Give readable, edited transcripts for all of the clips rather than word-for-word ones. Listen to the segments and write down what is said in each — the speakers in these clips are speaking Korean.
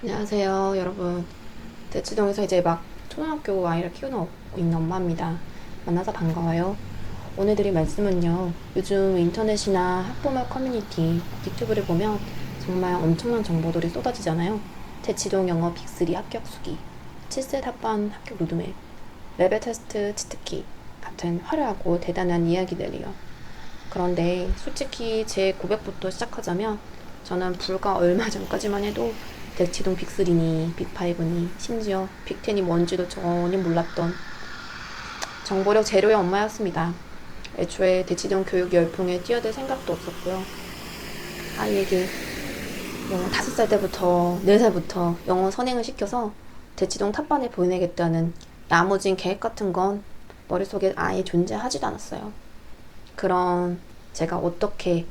안녕하세요, 여러분. 대치동에서 이제 막 초등학교 아이를 키우고 있는 엄마입니다. 만나서 반가워요. 오늘 드릴 말씀은요, 요즘 인터넷이나 학부모 커뮤니티, 유튜브를 보면 정말 엄청난 정보들이 쏟아지잖아요. 대치동 영어 빅3 합격 수기, 7세 합반 합격 로드맵, 레벨 테스트 치트키 같은 화려하고 대단한 이야기들이요. 그런데 솔직히 제 고백부터 시작하자면 저는 불과 얼마 전까지만 해도 대치동 빅3니 빅5니 심지어 빅10이 뭔지도 전혀 몰랐던 정보력 제로의 엄마였습니다. 애초에 대치동 교육 열풍에 뛰어들 생각도 없었고요. 아이에게 영어 5살 때부터 4살부터 영어 선행을 시켜서 대치동 탑반에 보내겠다는 야무진 계획 같은 건 머릿속에 아예 존재하지도 않았어요. 그런 제가 어떻게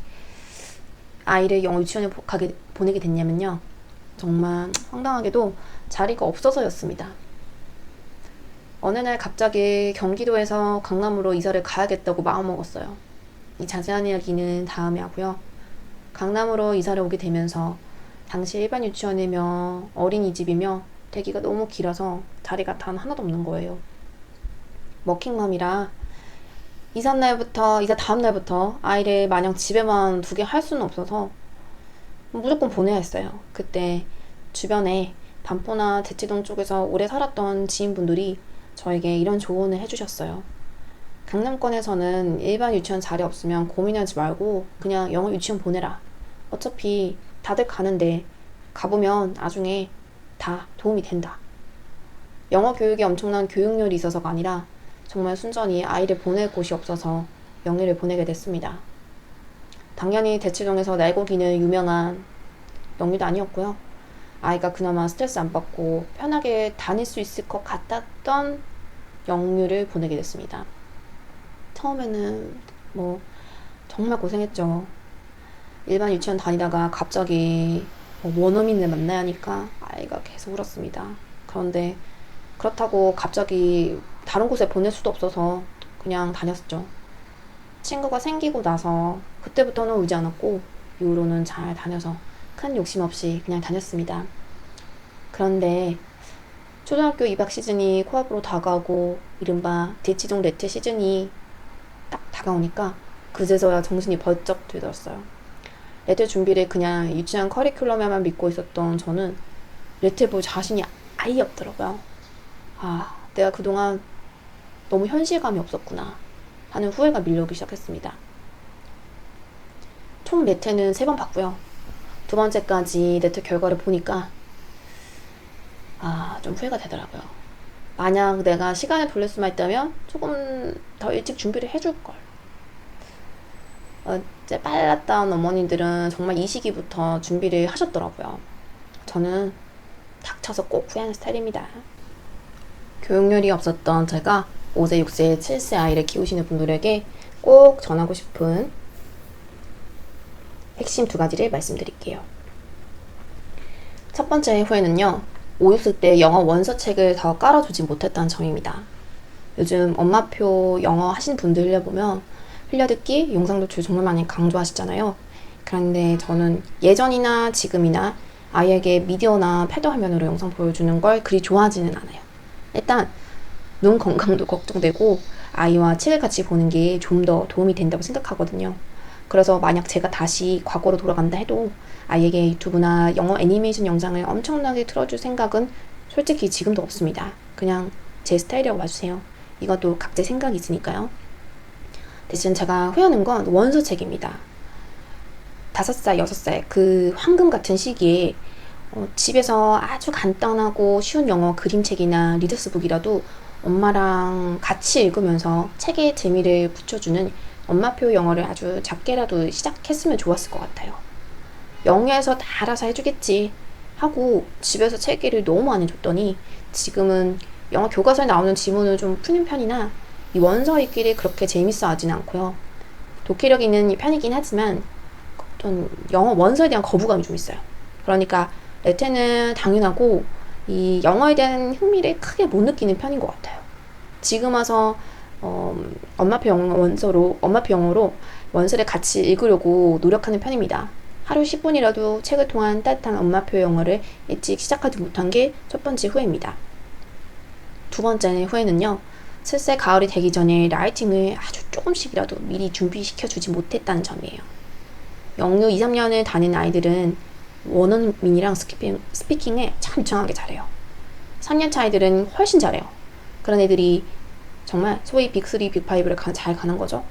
아이를 영어 유치원에 보내게 됐냐면요. 정말 황당하게도 자리가 없어서였습니다. 어느 날 갑자기 경기도에서 강남으로 이사를 가야겠다고 마음먹었어요. 이 자세한 이야기는 다음에 하고요. 강남으로 이사를 오게 되면서 당시 일반 유치원이며 어린이집이며 대기가 너무 길어서 자리가 단 하나도 없는 거예요. 워킹맘이라 이사 다음 날부터 아이를 마냥 집에만 두게 할 수는 없어서 무조건 보내야 했어요. 그때 주변에 반포나 대치동 쪽에서 오래 살았던 지인분들이 저에게 이런 조언을 해주셨어요. 강남권에서는 일반 유치원 자리 없으면 고민하지 말고 그냥 영어 유치원 보내라. 어차피 다들 가는데 가보면 나중에 다 도움이 된다. 영어 교육에 엄청난 교육열이 있어서가 아니라 정말 순전히 아이를 보낼 곳이 없어서 영유를 보내게 됐습니다. 당연히 대치동에서 날고기는 유명한 영유도 아니었고요. 아이가 그나마 스트레스 안 받고 편하게 다닐 수 있을 것 같았던 영유를 보내게 됐습니다. 처음에는 정말 고생했죠. 일반 유치원 다니다가 갑자기 원어민을 만나야 하니까 아이가 계속 울었습니다. 그런데 그렇다고 갑자기 다른 곳에 보낼 수도 없어서 그냥 다녔죠. 친구가 생기고 나서 그때부터는 울지 않았고 이후로는 잘 다녀서 큰 욕심 없이 그냥 다녔습니다. 그런데 초등학교 입학 시즌이 코앞으로 다가오고 이른바 대치동 레트 시즌이 딱 다가오니까 그제서야 정신이 번쩍 들었어요. 레트 준비를 그냥 유치원 커리큘럼에만 믿고 있었던 저는 레트 볼 자신이 아예 없더라고요. 내가 그동안 너무 현실감이 없었구나 하는 후회가 밀려오기 시작했습니다. 총 레트는 3번 봤고요. 두 번째까지 레트 결과를 보니까 좀 후회가 되더라고요. 만약 내가 시간을 돌릴 수만 있다면 조금 더 일찍 준비를 해줄걸. 이제 빨랐던 어머님들은 정말 이 시기부터 준비를 하셨더라고요. 저는 닥쳐서 꼭 후회하는 스타일입니다. 교육열이 없었던 제가 5세, 6세, 7세 아이를 키우시는 분들에게 꼭 전하고 싶은 핵심 2가지를 말씀드릴게요. 첫 번째 후회는요. 5, 6세 때 영어 원서책을 더 깔아주지 못했다는 점입니다. 요즘 엄마표 영어 하신 분들 보면 흘려듣기, 영상 도출 정말 많이 강조하시잖아요. 그런데 저는 예전이나 지금이나 아이에게 미디어나 패드 화면으로 영상 보여주는 걸 그리 좋아하지는 않아요. 일단 눈 건강도 걱정되고 아이와 책을 같이 보는 게 좀 더 도움이 된다고 생각하거든요. 그래서 만약 제가 다시 과거로 돌아간다 해도 아이에게 유튜브나 영어 애니메이션 영상을 엄청나게 틀어줄 생각은 솔직히 지금도 없습니다. 그냥 제 스타일이라고 봐주세요. 이것도 각자 생각이 있으니까요. 대신 제가 후회하는 건 원서책입니다. 5살, 6살 그 황금 같은 시기에 집에서 아주 간단하고 쉬운 영어 그림책이나 리더스북이라도 엄마랑 같이 읽으면서 책에 재미를 붙여주는 엄마표 영어를 아주 작게라도 시작했으면 좋았을 것 같아요. 영어에서 다 알아서 해주겠지 하고 집에서 책을 너무 많이 줬더니 지금은 영어 교과서에 나오는 지문을 좀 푸는 편이나 이 원서 읽기를 그렇게 재밌어 하진 않고요. 독해력 있는 편이긴 하지만 전 영어 원서에 대한 거부감이 좀 있어요. 그러니까 레테는 당연하고 이 영어에 대한 흥미를 크게 못 느끼는 편인 것 같아요. 지금 와서 엄마표 영어로 원서를 같이 읽으려고 노력하는 편입니다. 하루 10분이라도 책을 통한 따뜻한 엄마표 영어를 일찍 시작하지 못한 게 첫 번째 후회입니다. 두 번째 후회는요. 슬슬 가을이 되기 전에 라이팅을 아주 조금씩이라도 미리 준비시켜주지 못했다는 점이에요. 영유 2, 3년을 다닌 아이들은 원어민이랑 스피킹을 참 이상하게 잘해요. 3년차 아이들은 훨씬 잘해요. 그런 애들이 정말 소위 빅3, 빅5를 잘 가는 거죠.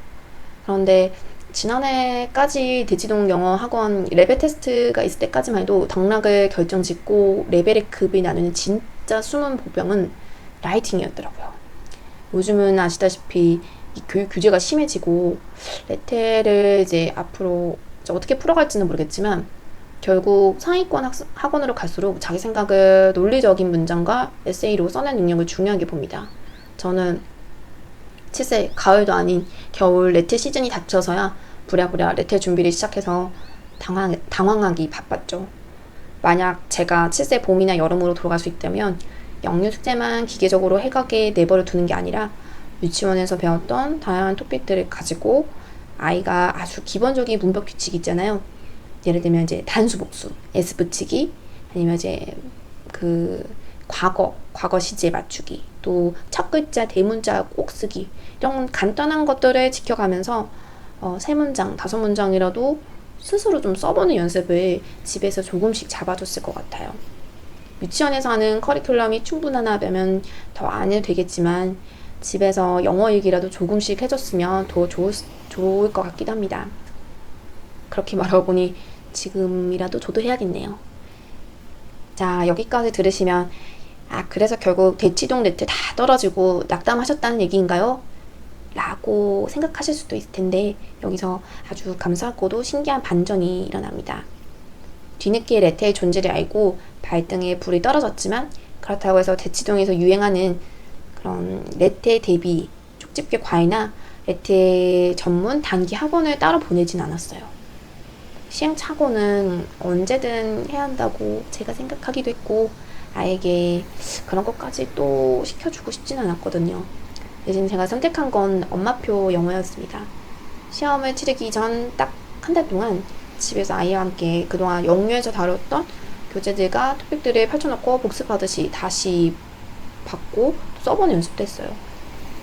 그런데 지난해까지 대치동 영어 학원 레벨 테스트가 있을 때까지만 해도 당락을 결정짓고 레벨의 급이 나누는 진짜 숨은 보병은 라이팅이었더라고요. 요즘은 아시다시피 이 교육 규제가 심해지고 레텔을 이제 앞으로 어떻게 풀어갈지는 모르겠지만 결국 상위권 학원으로 갈수록 자기 생각을 논리적인 문장과 에세이로 써낸 능력을 중요하게 봅니다. 저는 실제 가을도 아닌 겨울 레텔 시즌이 닥쳐서야 부랴부랴 레텔 준비를 시작해서 당황하기 바빴죠. 만약 제가 7세 봄이나 여름으로 돌아갈 수 있다면 영유 숙제만 기계적으로 해가게 내버려 두는 게 아니라 유치원에서 배웠던 다양한 토픽들을 가지고 아이가 아주 기본적인 문법 규칙이 있잖아요. 예를 들면 이제 단수 복수, s 붙이기, 아니면 이제 그 과거 시제 맞추기, 또 첫 글자 대문자 꼭 쓰기, 이런 간단한 것들을 지켜가면서 3문장, 5문장이라도 스스로 좀 써보는 연습을 집에서 조금씩 잡아줬을 것 같아요. 유치원에서 하는 커리큘럼이 충분하다면 더 안 해도 되겠지만 집에서 영어 일기라도 조금씩 해줬으면 더 좋을 것 같기도 합니다. 그렇게 말하고 보니 지금이라도 저도 해야겠네요. 자, 여기까지 들으시면 그래서 결국 대치동 레트 다 떨어지고 낙담하셨다는 얘기인가요? 라고 생각하실 수도 있을 텐데 여기서 아주 감사하고도 신기한 반전이 일어납니다. 뒤늦게 레테의 존재를 알고 발등에 불이 떨어졌지만 그렇다고 해서 대치동에서 유행하는 그런 레테 대비 쪽집게 과외나 레테 전문 단기 학원을 따로 보내진 않았어요. 시행착오는 언제든 해야 한다고 제가 생각하기도 했고 아이에게 그런 것까지 또 시켜주고 싶진 않았거든요. 대신 제가 선택한 건 엄마표 영어였습니다. 시험을 치르기 전 딱 한 달 동안 집에서 아이와 함께 그동안 영유에서 다뤘던 교재들과 토픽들을 펼쳐놓고 복습하듯이 다시 받고 써보는 연습도 했어요.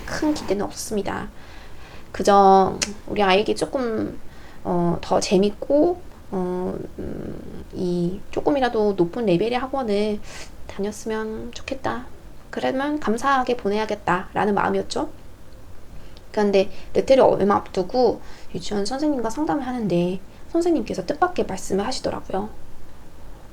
큰 기대는 없었습니다. 그저 우리 아이에게 조금 더 재밌고 이 조금이라도 높은 레벨의 학원을 다녔으면 좋겠다. 그러면 감사하게 보내야겠다 라는 마음이었죠. 그런데 레테를 얼마 앞두고 유치원 선생님과 상담을 하는데 선생님께서 뜻밖의 말씀을 하시더라고요.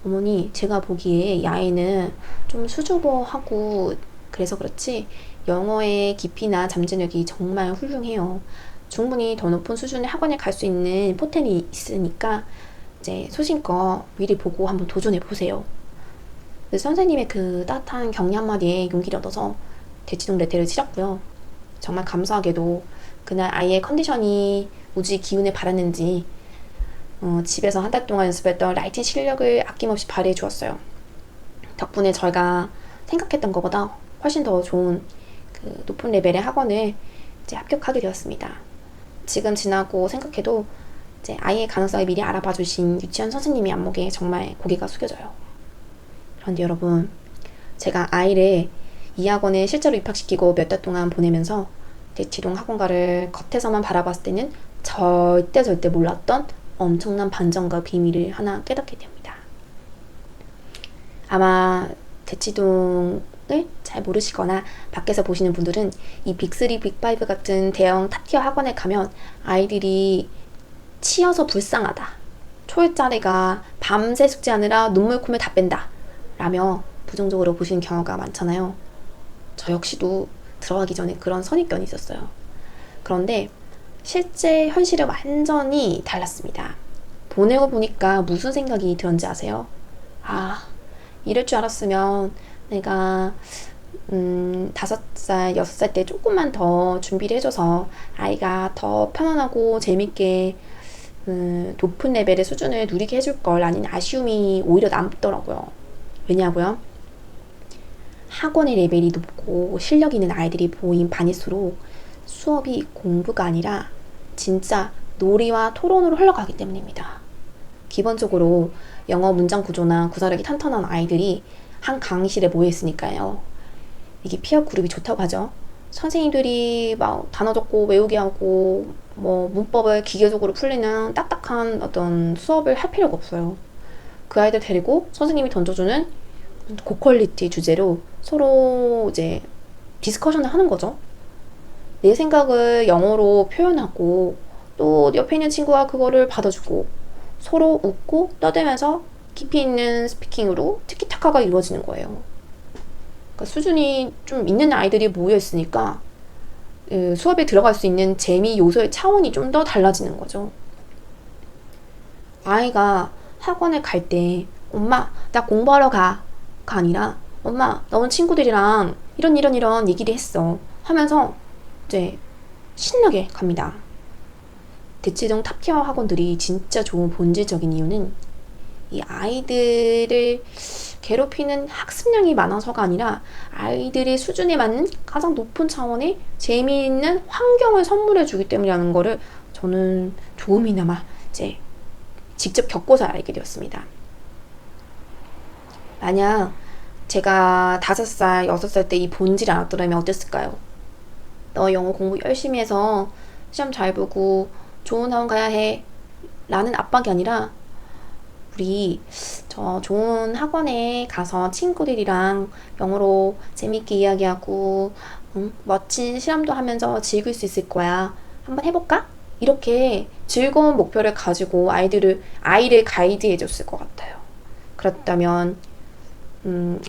어머니, 제가 보기에 이 아이는 좀 수줍어하고 그래서 그렇지 영어의 깊이나 잠재력이 정말 훌륭해요. 충분히 더 높은 수준의 학원에 갈 수 있는 포텐이 있으니까 이제 소신껏 미리 보고 한번 도전해 보세요. 선생님의 그 따뜻한 격려 한마디에 용기를 얻어서 대치동 레테를 치렀고요. 정말 감사하게도 그날 아이의 컨디션이 무지 기운을 바랐는지 집에서 한 달 동안 연습했던 라이팅 실력을 아낌없이 발휘해 주었어요. 덕분에 저희가 생각했던 것보다 훨씬 더 좋은 그 높은 레벨의 학원을 이제 합격하게 되었습니다. 지금 지나고 생각해도 이제 아이의 가능성을 미리 알아봐 주신 유치원 선생님의 안목에 정말 고개가 숙여져요. 그런데 여러분, 제가 아이를 이 학원에 실제로 입학시키고 몇 달 동안 보내면서 대치동 학원가를 겉에서만 바라봤을 때는 절대 몰랐던 엄청난 반전과 비밀을 하나 깨닫게 됩니다. 아마 대치동을 잘 모르시거나 밖에서 보시는 분들은 이 빅3, 빅5 같은 대형 탑티어 학원에 가면 아이들이 치여서 불쌍하다, 초일자리가 밤새 숙제하느라 눈물 콧물 다 뺀다 라며 부정적으로 보시는 경우가 많잖아요. 저 역시도 들어가기 전에 그런 선입견이 있었어요. 그런데 실제 현실은 완전히 달랐습니다. 보내고 보니까 무슨 생각이 들었는지 아세요? 이럴 줄 알았으면 내가 5살, 6살 때 조금만 더 준비를 해줘서 아이가 더 편안하고 재밌게 높은 레벨의 수준을 누리게 해줄 걸 라는 아쉬움이 오히려 남더라고요. 왜냐고요? 학원의 레벨이 높고 실력 있는 아이들이 보인 반일수록 수업이 공부가 아니라 진짜 놀이와 토론으로 흘러가기 때문입니다. 기본적으로 영어 문장 구조나 구사력이 탄탄한 아이들이 한 강의실에 모여 있으니까요. 이게 피어 그룹이 좋다고 하죠. 선생님들이 막 단어 적고 외우게 하고 뭐 문법을 기계적으로 풀리는 딱딱한 어떤 수업을 할 필요가 없어요. 그 아이들 데리고 선생님이 던져주는 고퀄리티 주제로 서로 이제 디스커션을 하는 거죠. 내 생각을 영어로 표현하고 또 옆에 있는 친구가 그거를 받아주고 서로 웃고 떠들면서 깊이 있는 스피킹으로 티키타카가 이루어지는 거예요. 그러니까 수준이 좀 있는 아이들이 모여 있으니까 수업에 들어갈 수 있는 재미 요소의 차원이 좀 더 달라지는 거죠. 아이가 학원에 갈 때 엄마 나 공부하러 가가 아니라 엄마 나 오늘 친구들이랑 이런 얘기를 했어 하면서 이제 신나게 갑니다. 대치동 탑티어 학원들이 진짜 좋은 본질적인 이유는 이 아이들을 괴롭히는 학습량이 많아서가 아니라 아이들의 수준에 맞는 가장 높은 차원의 재미있는 환경을 선물해 주기 때문이라는 거를 저는 조금이나마 이제 직접 겪어서 알게 되었습니다. 만약 제가 5살, 6살 때 이 본질을 알았더라면 어땠을까요? 너 영어 공부 열심히 해서 시험 잘 보고 좋은 학원 가야 해 라는 압박이 아니라 우리 저 좋은 학원에 가서 친구들이랑 영어로 재밌게 이야기하고 멋진 실험도 하면서 즐길 수 있을 거야. 한번 해볼까? 이렇게 즐거운 목표를 가지고 아이를 가이드해 줬을 것 같아요. 그렇다면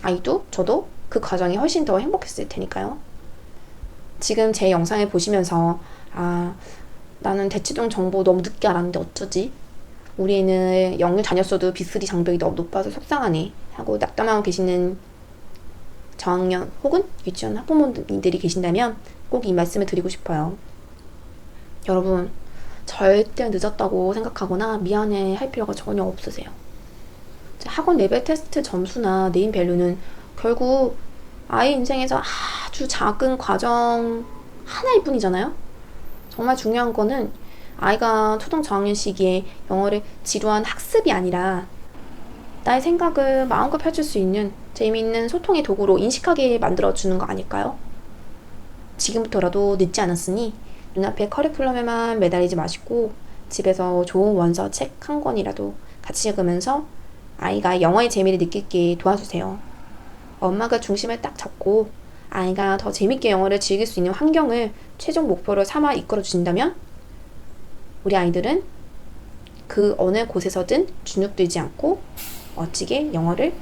아이도 저도 그 과정이 훨씬 더 행복했을 테니까요. 지금 제 영상을 보시면서 나는 대치동 정보 너무 늦게 알았는데 어쩌지? 우리 애는 영을 다녔어도 B3 장벽이 너무 높아서 속상하네 하고 낙담하고 계시는 저학년 혹은 유치원 학부모님들이 계신다면 꼭 이 말씀을 드리고 싶어요. 여러분 절대 늦었다고 생각하거나 미안해 할 필요가 전혀 없으세요. 학원 레벨 테스트 점수나 네임밸류는 결국 아이 인생에서 아주 작은 과정 하나일 뿐이잖아요. 정말 중요한 거는 아이가 초등 저학년 시기에 영어를 지루한 학습이 아니라 나의 생각을 마음껏 펼칠 수 있는 재미있는 소통의 도구로 인식하게 만들어주는 거 아닐까요? 지금부터라도 늦지 않았으니 눈앞의 커리큘럼에만 매달리지 마시고 집에서 좋은 원서 책 한 권이라도 같이 읽으면서 아이가 영어의 재미를 느끼게 도와주세요. 엄마가 중심을 딱 잡고 아이가 더 재밌게 영어를 즐길 수 있는 환경을 최종 목표로 삼아 이끌어 주신다면 우리 아이들은 그 어느 곳에서든 주눅들지 않고 멋지게 영어를